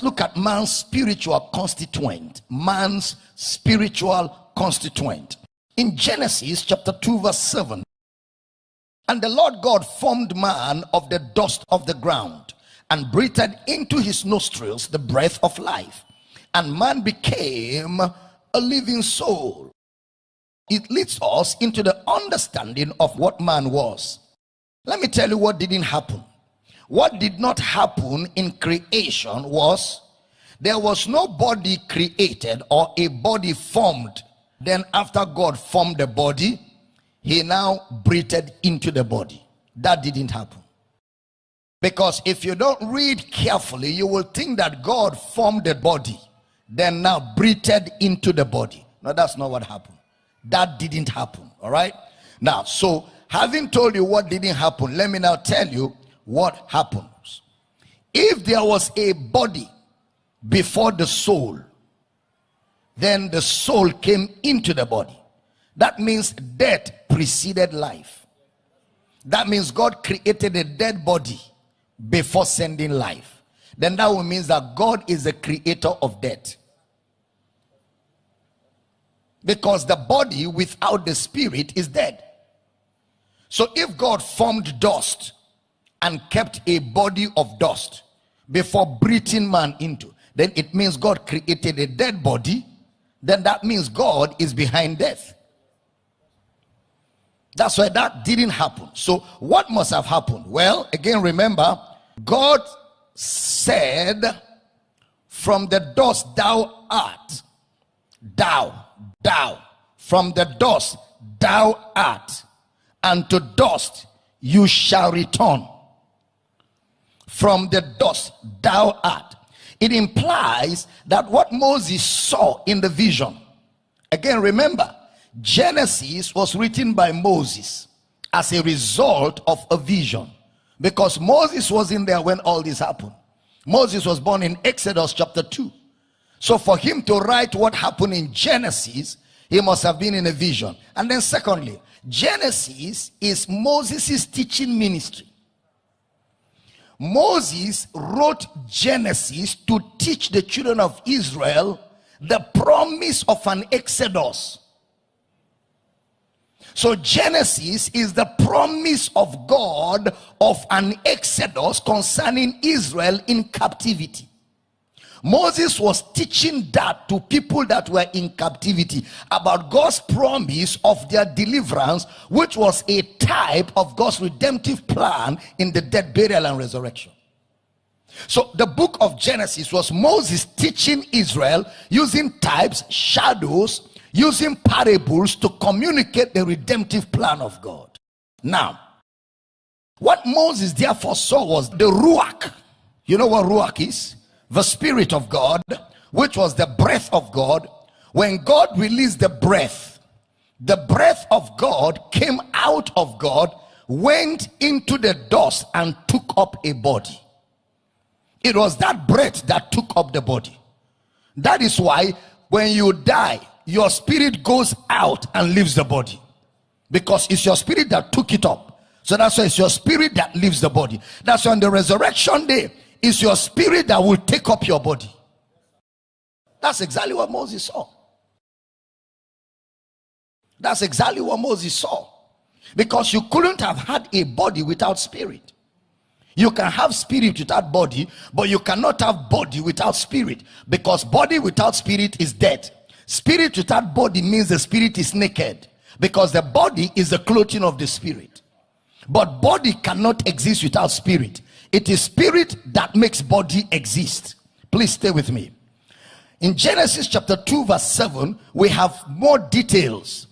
look at man's spiritual constituent. Man's spiritual constituent. In Genesis chapter 2 verse 7. And the Lord God formed man of the dust of the ground, and breathed into his nostrils the breath of life, and man became a living soul. It leads us into the understanding of what man was. Let me tell you what didn't happen. What did not happen in creation was there was no body created or a body formed. Then after God formed the body, he now breathed into the body. That didn't happen. Because if you don't read carefully, you will think that God formed the body, then now breathed into the body. No, that's not what happened. That didn't happen. All right. Now, so having told you what didn't happen, let me now tell you what happens. If there was a body before the soul, then the soul came into the body. That means death preceded life. That means God created a dead body before sending life. Then that will mean that God is the creator of death. Because the body without the spirit is dead. So if God formed dust and kept a body of dust before breathing man into, then it means God created a dead body. Then that means God is behind death. That's why that didn't happen. So what must have happened? Well, again, remember, God said, from the dust thou art, thou, from the dust thou art, and to dust you shall return. From the dust thou art. It implies that what Moses saw in the vision, again, remember, Genesis was written by Moses as a result of a vision, because Moses wasn't there when all this happened. Moses was born in Exodus chapter 2. So for him to write what happened in Genesis, he must have been in a vision. And then secondly, Genesis is Moses' teaching ministry. Moses wrote Genesis to teach the children of Israel the promise of an exodus. So Genesis is the promise of God of an exodus concerning Israel in captivity. Moses was teaching that to people that were in captivity about God's promise of their deliverance, which was a type of God's redemptive plan in the death, burial, and resurrection. So the book of Genesis was Moses teaching Israel using types, shadows, using parables to communicate the redemptive plan of God. Now, what Moses therefore saw was the Ruach. You know what Ruach is? The Spirit of God, which was the breath of God. When God released the breath of God came out of God, went into the dust and took up a body. It was that breath that took up the body. That is why when you die, your spirit goes out and leaves the body, because it's your spirit that took it up. So that's why it's your spirit that leaves the body. That's why on the resurrection day, it's your spirit that will take up your body. That's exactly what Moses saw. That's exactly what Moses saw. Because you couldn't have had a body without spirit. You can have spirit without body, but you cannot have body without spirit, because body without spirit is dead. Spirit without body means the spirit is naked, because the body is the clothing of the spirit. But body cannot exist without spirit. It is spirit that makes body exist. Please stay with me. In Genesis chapter 2 verse 7, we have more details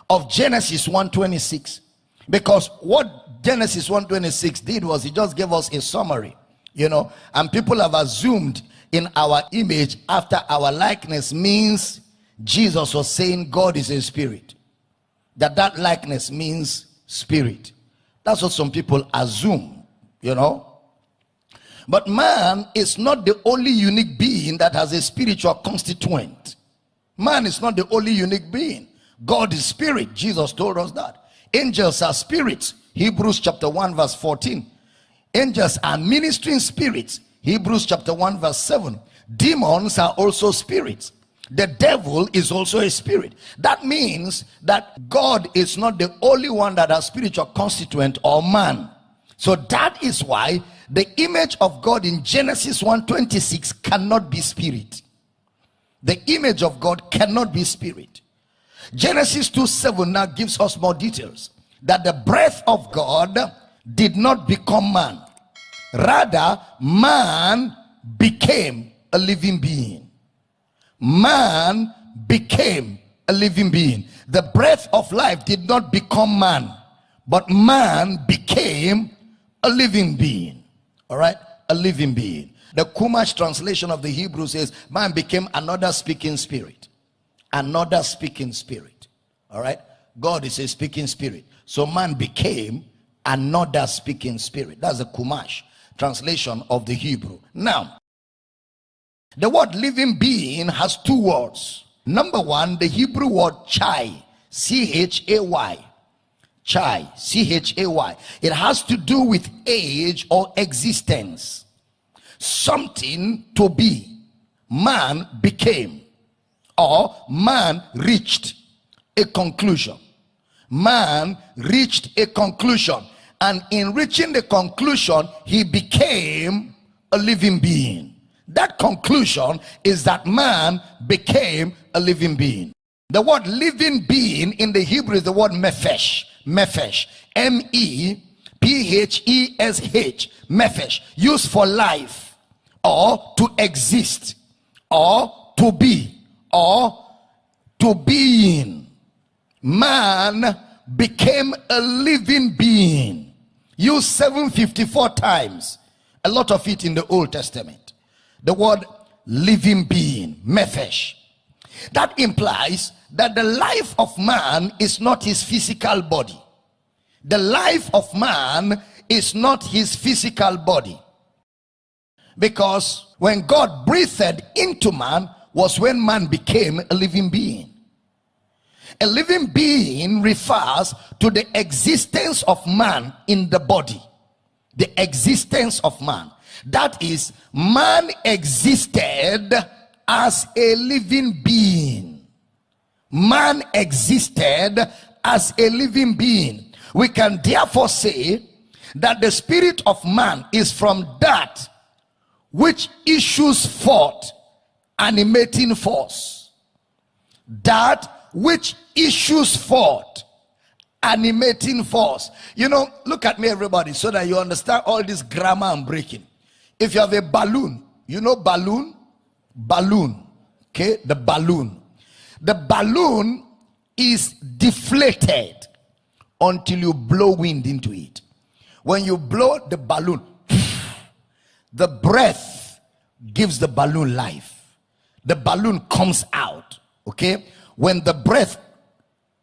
of Genesis 1:26, because what Genesis 1:26 did was it just gave us a summary, and people have assumed in our image after our likeness means Jesus was saying God is a spirit, that likeness means spirit. That's what some people assume, But man is not the only unique being that has a spiritual constituent. Man is not the only unique being. God is spirit. Jesus told us that. Angels are spirits. Hebrews chapter 1 verse 14. Angels are ministering spirits. Hebrews chapter 1 verse 7. Demons are also spirits. The devil is also a spirit. That means that God is not the only one that has spiritual constituent, or man. So that is why the image of God in Genesis 1:26 cannot be spirit. The image of God cannot be spirit. Genesis 2:7 now gives us more details, that the breath of God did not become man. Rather, man became a living being. Man became a living being. The breath of life did not become man, but man became a living being. All right, a living being. The Chumash translation of the Hebrew says man became another speaking spirit. Another speaking spirit. All right, God is a speaking spirit, so man became another speaking spirit. That's the Chumash translation of the Hebrew. Now, the word living being has two words. Number one, the Hebrew word chai, C-H-A-Y. Chai, C-H-A-Y. It has to do with age or existence. Something to be. Man became, or man reached a conclusion. Man reached a conclusion, and in reaching the conclusion, he became a living being. That conclusion is that man became a living being. The word living being in the Hebrew is the word mephesh. Mephesh, M-E-P-H-E-S-H, mephesh, used for life, or to exist, or to be, or to being. Man became a living being, used 754 times, a lot of it in the Old Testament. The word living being, mephesh. That implies that the life of man is not his physical body. The life of man is not his physical body. Because when God breathed into man was when man became a living being. A living being refers to the existence of man in the body. The existence of man. That is, man existed as a living being. Man existed as a living being. We can therefore say that the spirit of man is from that which issues forth animating force. That which issues forth animating force. You know, look at me everybody, so that you understand all this grammar I'm breaking. If you have a balloon, you know balloon? Balloon. Okay, the balloon. The balloon is deflated until you blow wind into it. When you blow the balloon, the breath gives the balloon life. The balloon comes out. Okay, when the breath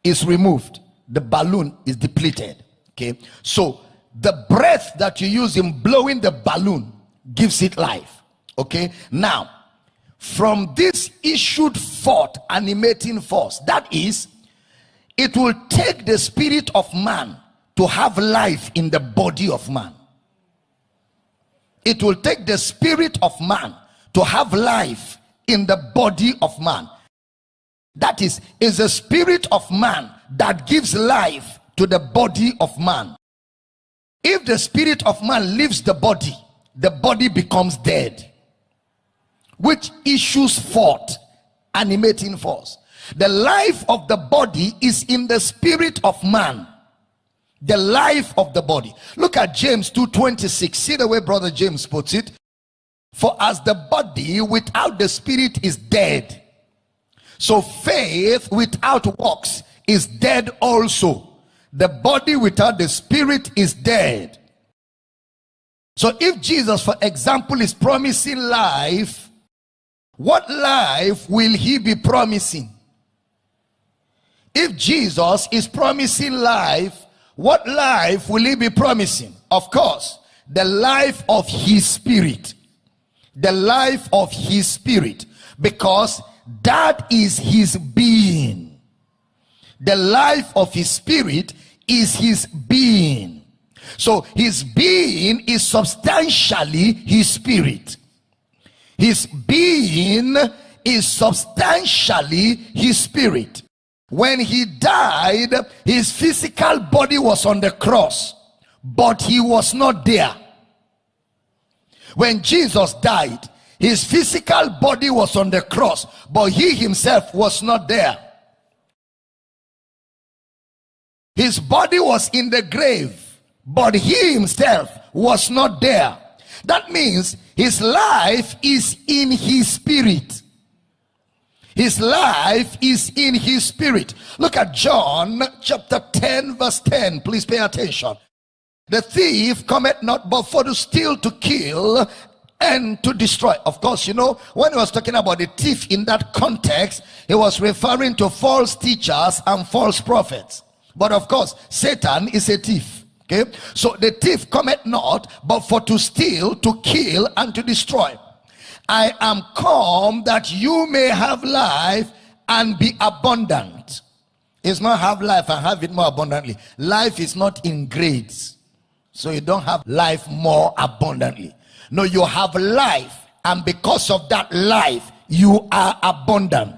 is removed, the balloon is depleted. Okay, so the breath that you use in blowing the balloon gives it life. Okay, now from this issued forth animating force, that is, it will take the spirit of man to have life in the body of man. It will take the spirit of man to have life in the body of man. That is the spirit of man that gives life to the body of man. If the spirit of man leaves the body becomes dead, which issues forth animating force. The life of the body is in the spirit of man. The life of the body. Look at James 2:26. See the way brother James puts it. For as the body without the spirit is dead, so faith without works is dead also. The body without the spirit is dead. So if Jesus, for example, is promising life, what life will he be promising? If Jesus is promising life, what life will he be promising? Of course, the life of his spirit. The life of his spirit, because that is his being. The life of his spirit is his being. So his being is substantially his spirit. His being is substantially his spirit. When he died, his physical body was on the cross, but he was not there. When Jesus died, his physical body was on the cross, but he himself was not there. His body was in the grave, but he himself was not there. That means his life is in his spirit. His life is in his spirit. Look at John chapter 10 verse 10. Please pay attention. The thief cometh not but for to steal, to kill, and to destroy. Of course, you know, when he was talking about the thief in that context, he was referring to false teachers and false prophets. But of course, Satan is a thief. Okay, so the thief cometh not but for to steal, to kill, and to destroy. I am come that you may have life and be abundant. It's not have life and have it more abundantly. Life is not in grades, so you don't have life more abundantly. No, you have life, and because of that life, you are abundant.